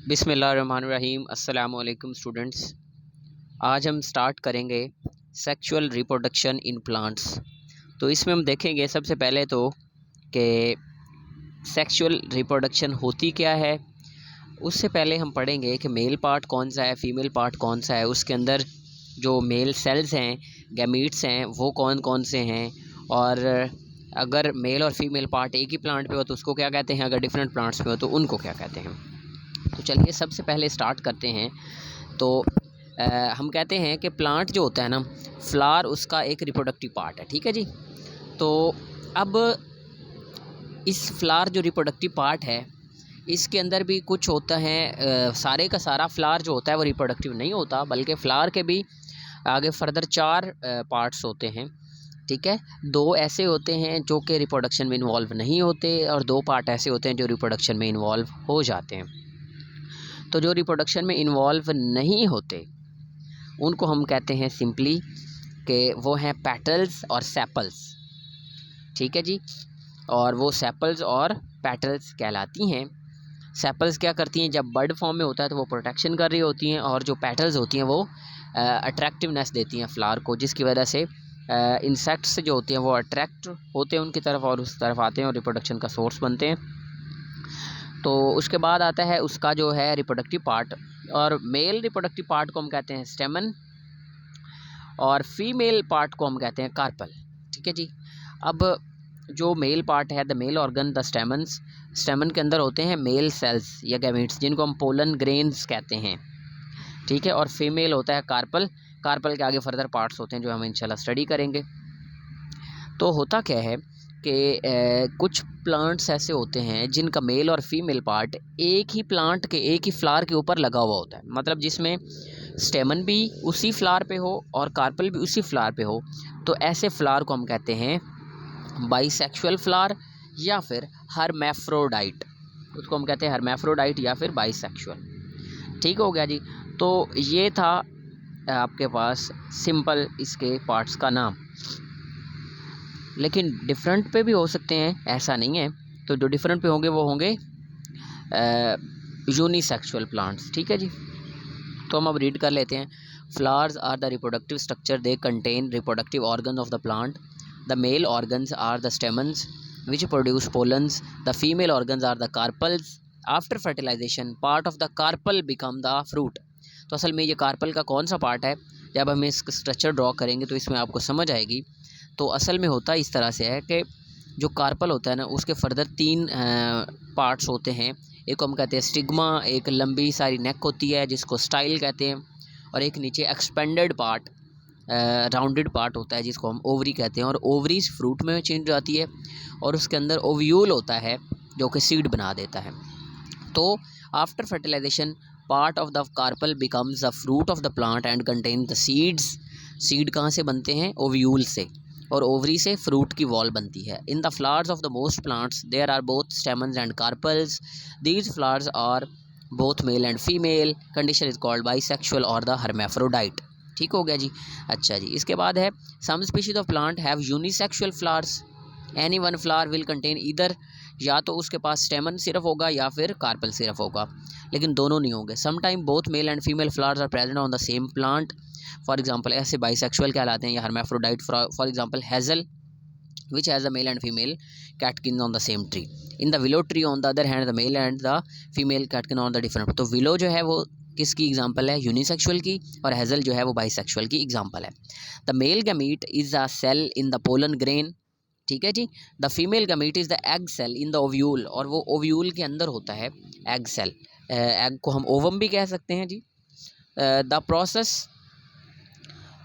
बिस्मिल्लाहिर्रहमानिर्रहीम। अस्सलाम वालेकुम स्टूडेंट्स। आज हम स्टार्ट करेंगे सेक्सुअल रिप्रोडक्शन इन प्लांट्स। तो इसमें हम देखेंगे सबसे पहले तो कि सेक्सुअल रिप्रोडक्शन होती क्या है। उससे पहले हम पढ़ेंगे कि मेल पार्ट कौन सा है, फीमेल पार्ट कौन सा है, उसके अंदर जो मेल सेल्स हैं, गैमीट्स हैं, वो कौन कौन से हैं, और अगर मेल और फीमेल पार्ट एक ही प्लांट पे हो तो उसको क्या कहते हैं, अगर डिफरेंट प्लांट्स पे हो तो उनको क्या कहते हैं। तो चलिए सबसे पहले स्टार्ट करते हैं। तो हम कहते हैं कि प्लांट जो होता है ना, फ्लावर उसका एक रिप्रोडक्टिव पार्ट है, ठीक है जी। तो अब इस फ्लावर जो रिप्रोडक्टिव पार्ट है, इसके अंदर भी कुछ होता है। सारे का सारा फ्लावर जो होता है वो रिप्रोडक्टिव नहीं होता, बल्कि फ्लावर के भी आगे फर्दर 4 पार्ट्स होते हैं, ठीक है। 2 ऐसे होते हैं जो कि रिप्रोडक्शन में इन्वॉल्व नहीं होते, और 2 पार्ट ऐसे होते हैं जो रिप्रोडक्शन में इन्वॉल्व हो जाते हैं। तो जो रिप्रोडक्शन में इन्वॉल्व नहीं होते उनको हम कहते हैं सिंपली कि वो हैं पेटल्स और सेपल्स, ठीक है जी। और वो सेपल्स और पेटल्स कहलाती हैं। सेपल्स क्या करती हैं, जब बर्ड फॉर्म में होता है तो वो प्रोटेक्शन कर रही होती हैं, और जो पेटल्स होती हैं वो अट्रैक्टिवनेस देती हैं फ्लावर को, जिसकी वजह से इंसेक्ट्स जो होते हैं वो अट्रैक्ट होते हैं उनकी तरफ और उस तरफ आते हैं और रिप्रोडक्शन का सोर्स बनते हैं। तो उसके बाद आता है उसका जो है रिप्रोडक्टिव पार्ट, और मेल रिप्रोडक्टिव पार्ट को हम कहते हैं स्टेमन, और फीमेल पार्ट को हम कहते हैं कार्पल, ठीक है जी। अब जो मेल पार्ट है, the male organ the stamens, stamen के अंदर होते हैं मेल सेल्स या गैमीट्स जिनको हम पोलन ग्रेन्स कहते हैं, ठीक है। और फीमेल होता है कार्पल। कार्पल के आगे फर्दर पार्ट्स होते हैं जो हम इंशाल्लाह स्टडी करेंगे। तो होता क्या है कि कुछ प्लांट्स ऐसे होते हैं जिनका मेल और फीमेल पार्ट एक ही प्लांट के एक ही फ्लावर के ऊपर लगा हुआ होता है, मतलब जिसमें स्टेमन भी उसी फ्लावर पे हो और कार्पल भी उसी फ्लावर पे हो। तो ऐसे फ्लावर को हम कहते हैं बाइसेक्सुअल फ्लावर या फिर हर्मैफ्रोडाइट। उसको हम कहते हैं हर्मैफ्रोडाइट या फिर बाइसेक्सुअल, ठीक हो गया जी। तो ये था आपके पास सिंपल इसके पार्ट्स का नाम, लेकिन डिफरेंट पे भी हो सकते हैं, ऐसा नहीं है। तो जो डिफरेंट पे होंगे वो होंगे यूनिसेक्सुअल प्लांट्स, ठीक है जी। तो हम अब रीड कर लेते हैं। Flowers are the reproductive structure, they contain reproductive organ of the plant. The male organs are the stamens which produce pollens. The female organs are the carpels. After fertilisation part of the carpel become the fruit. तो असल में ये carpel का कौन सा part है, जब हम इसका स्ट्रक्चर ड्रॉ करेंगे तो इसमें आपको समझ आएगी। तो असल में होता इस तरह से है कि जो कार्पल होता है ना, उसके फर्दर 3 पार्ट्स होते हैं। एक को हम कहते हैं स्टिग्मा, एक लंबी सारी नेक होती है जिसको स्टाइल कहते हैं, और एक नीचे एक्सपेंडेड पार्ट राउंडेड पार्ट होता है जिसको हम ओवरी कहते हैं। और ओवरीज फ्रूट में चेंज जाती है, और उसके अंदर ओव्यूल होता है जो कि सीड बना देता है। तो after fertilisation part of the carpel becomes the fruit of the plant and contain the seeds. Seed कहाँ से बनते हैं, ओव्यूल से, और ओवरी से फ्रूट की वॉल बनती है। In the flowers of the most plants there are both stamens and carpels. These flowers are both male and female. Condition is called bisexual और द हर्मैफ्रोडाइट, ठीक हो गया जी। अच्छा जी, इसके बाद है some species of plant have unisexual flowers. Any one flower will contain either, या तो उसके पास स्टेमन सिर्फ होगा या फिर कार्पल सिर्फ होगा, लेकिन दोनों नहीं होंगे। Sometime both male and female flowers are present on the same plant. For example ऐसे बाइसेक्सुअल कहलाते हैं या hermaphrodite. For example hazel which has the male and female catkins on the same tree. In the willow tree on the other hand the male and the female catkin on the different। तो willow जो है वो किसकी example है, unisexual की, और Hazel जो है वो बाइसेक्सुअल की एग्जाम्पल है। The male gamete is a cell in the pollen grain, ठीक है जी। The female gamete is the egg cell in the ovule, और वो ओव्यूल के अंदर होता है एग सेल। एग को हम ओवम भी कह सकते हैं जी। The process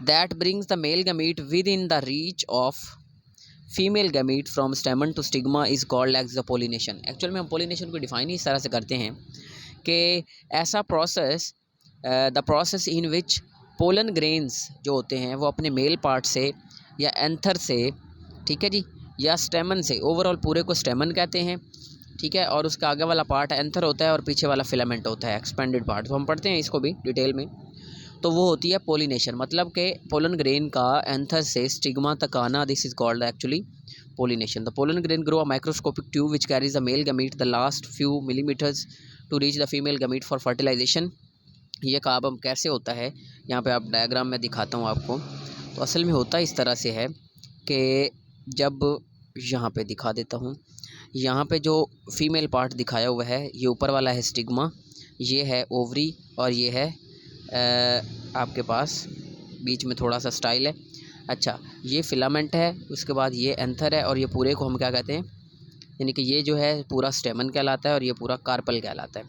that brings the male gamete within the reach of female gamete from stamen to stigma is called as the pollination. Actual में हम पोलिनेशन को डिफाइन इस तरह से करते हैं कि ऐसा process, the process in which pollen grains जो होते हैं वो अपने मेल पार्ट से या एंथर से, ठीक है जी, या स्टेमन से, ओवरऑल पूरे को स्टेमन कहते हैं, ठीक है। और उसका आगे वाला पार्ट एंथर होता है और पीछे वाला फिलामेंट होता है एक्सपेंडेड पार्ट। तो हम पढ़ते हैं इसको भी डिटेल में। तो वो होती है पोलिनेशन, मतलब कि पोलन ग्रेन का एंथर से स्टिग्मा तक आना, this is called actually pollination. The pollen grain grow a microscopic tube which carries the male gamete the last few millimeters to reach the female gamete for fertilisation. ये काम अब कैसे होता है, यहाँ पे आप डायग्राम में दिखाता हूँ आपको। तो असल में होता इस तरह से है कि जब यहाँ पे दिखा देता हूँ, यहाँ पे जो फीमेल पार्ट दिखाया हुआ है ये ऊपर वाला है स्टिग्मा, ये है ओवरी और ये है आपके पास बीच में थोड़ा सा स्टाइल है। अच्छा, ये फिलामेंट है, उसके बाद ये एंथर है और ये पूरे को हम क्या कहते हैं, यानी कि ये जो है पूरा स्टेमन कहलाता है और ये पूरा कार्पल कहलाता है।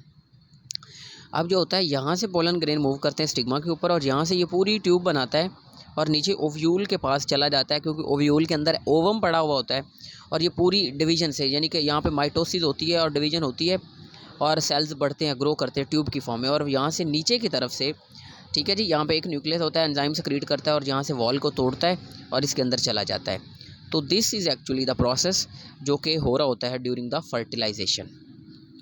अब जो होता है यहाँ से पोलन ग्रेन मूव करते हैं स्टिग्मा के ऊपर और यहाँ से ये पूरी ट्यूब बनाता है और नीचे ओव्यूल के पास चला जाता है, क्योंकि ओव्यूल के अंदर ओवम पड़ा हुआ होता है और ये पूरी डिवीजन से, यानी कि यहाँ पे माइटोसिस होती है और डिवीजन होती है और सेल्स बढ़ते हैं, ग्रो करते हैं ट्यूब की फॉर्म में। और यहाँ से नीचे की तरफ से, ठीक है जी, यहाँ पे एक न्यूक्लियस होता है, एंजाइम सेक्रीट करता है और यहाँ से वॉल को तोड़ता है और इसके अंदर चला जाता है। तो this is actually the process जो कि हो रहा होता है ड्यूरिंग द फर्टिलाइजेशन।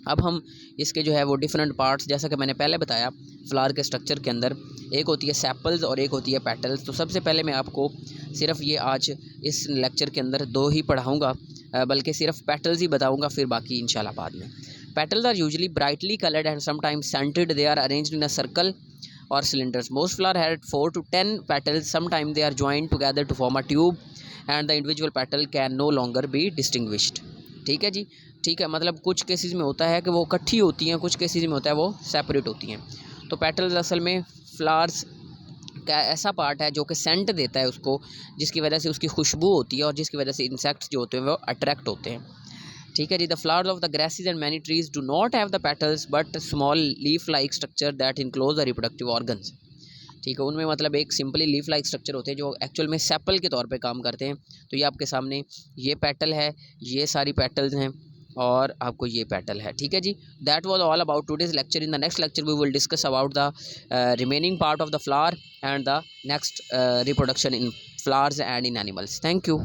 अब हम इसके जो है वो डिफरेंट पार्ट्स, जैसा कि मैंने पहले बताया, फ्लावर के स्ट्रक्चर के अंदर एक होती है सेपल्स और एक होती है पेटल्स। तो सबसे पहले मैं आपको सिर्फ ये आज इस लेक्चर के अंदर दो ही पढ़ाऊँगा, बल्कि सिर्फ पेटल्स ही बताऊँगा, फिर बाकी इंशाल्लाह बाद में। Petals are usually brightly colored and sometimes scented. They are arranged in a circle or cylinders. Most flowers have 4 to 10 petals. Sometimes they are joined together to form a tube and the individual petal can no longer be distinguished. ठीक है जी, ठीक है, मतलब कुछ cases में होता है कि वो इकट्ठी होती हैं, कुछ केसेस में होता है वो सेपरेट होती हैं। तो पेटल्स असल में फ्लावर्स का ऐसा पार्ट है जो कि सेंट देता है उसको, जिसकी वजह से उसकी खुशबू होती है और जिसकी वजह से इंसेक्ट्स जो होते हैं वो अट्रैक्ट होते हैं। ठीक है जी। The flowers of the grasses and many trees do not have the petals but small leaf like structure that enclose the reproductive organs. ठीक है, उनमें मतलब एक सिंपली लीफ लाइक स्ट्रक्चर होते हैं जो एक्चुअल में सेपल के तौर पे काम करते हैं। तो ये आपके सामने ये पेटल है, ये सारी पेटल्स हैं और आपको ये पेटल है। ठीक है जी, that was all about today's lecture. In the next lecture we will discuss about the remaining part of the flower and the next reproduction in flowers and in animals. Thank you.